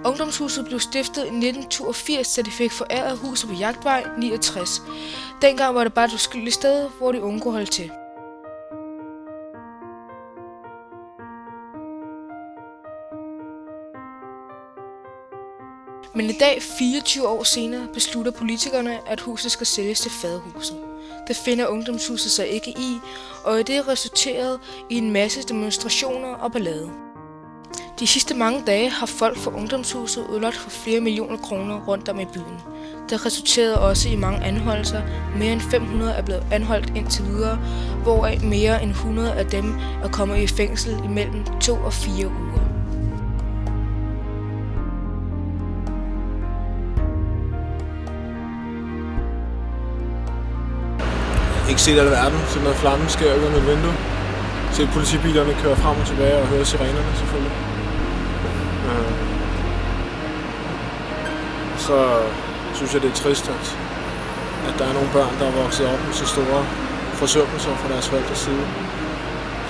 Ungdomshuset blev stiftet i 1982, da de fik foræret huset på Jagtvej 69. Dengang var det bare et uskyldigt sted, hvor de unge kunne holde til. Men i dag, 24 år senere, beslutter politikerne, at huset skal sælges til Faderhuset. Det finder Ungdomshuset sig ikke i, og det resulterede i en masse demonstrationer og ballade. De sidste mange dage har folk fra Ungdomshuset udlagt for flere millioner kroner rundt om i byen. Det resulterede også i mange anholdelser. Mere end 500 er blevet anholdt indtil videre, hvoraf mere end 100 af dem er kommet i fængsel imellem 2 og 4 uger. Ikke set alverden, så noget flammen sker ud af mit vindue. Se politibilerne køre frem og tilbage og høre sirenerne selvfølgelig. Så synes jeg, det er trist, at der er nogle børn, der er vokset op med så store forsømmelser fra deres forældres side.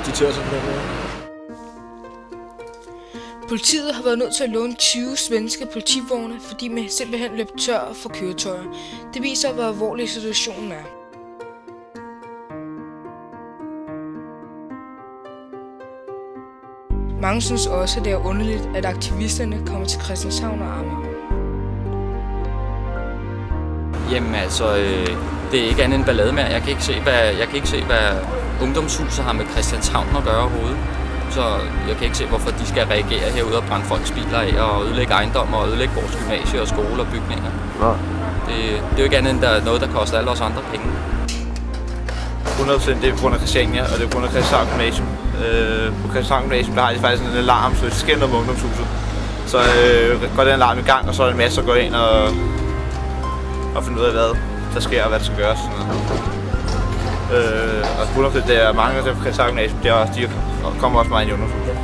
De tager sig på den måde. Politiet har været nødt til at låne 20 svenske politivogne, fordi man simpelthen løb tør for køretøjer. Det viser, hvor alvorlig situationen er. Mange synes også, at det er underligt, at aktivisterne kommer til Christianshavn og Amager. Jamen altså, det er ikke andet end ballade med. Jeg kan ikke se, hvad Ungdomshuset har med Christianshavn at gøre overhovedet. Så jeg kan ikke se, hvorfor de skal reagere herude og brænde folks biler af og ødelægge ejendomme og ødelægge vores gymnasie og skole og bygninger. Ja. Det er jo ikke andet end noget, der koster alle os andre penge. 100% det er på grund af Christiania, og det er på grund af Christianshavn Gymnasium. På Christianshavn Gymnasium der har de faktisk en alarm, så hvis det sker noget med Ungdomshuset, så går den alarm i gang, og så er der en masse, der går ind og finder ud af, hvad der sker og hvad der skal gøres. Og 100% det er mange af dem på Christianshavn Gymnasium, de kommer også meget ind i Ungdomshuset.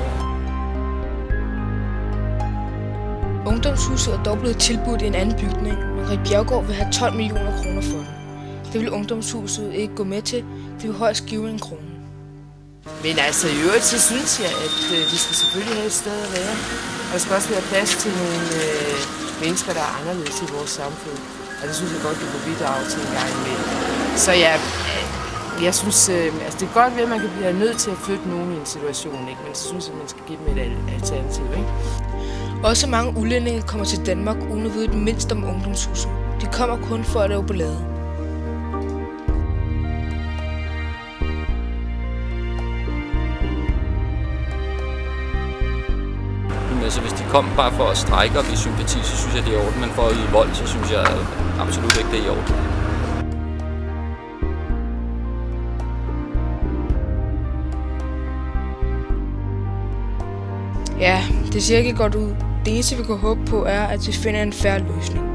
Ungdomshuset er dog blevet tilbudt i en anden bygning, men Rik Bjerregaard vil have 12 millioner kroner for den. Det vil Ungdomshuset ikke gå med til. Det vil højst give 1 krone. Men altså i øvrigt så synes jeg, at vi skal selvfølgelig have et sted at være. Og der skal også være plads til nogle mennesker, der er anderledes i vores samfund. Og det synes jeg godt, vi kunne bidrage til en gang imellem. Så jeg synes, altså det er godt ved, at man kan blive nødt til at flytte nogen i en situation, ikke? Men så synes jeg, at man skal give dem et alternativ, ikke? Også mange udlændinge kommer til Danmark uden at vide det mindst om Ungdomshuset. De kommer kun for at lave ballade. Så hvis de kom bare for at strejke og blive sympati, så synes jeg, det er i orden. Men for at yde vold, så synes jeg absolut ikke, det er i orden. Ja, det ser ikke godt ud. Det eneste, vi kan håbe på, er, at vi finder en fair løsning.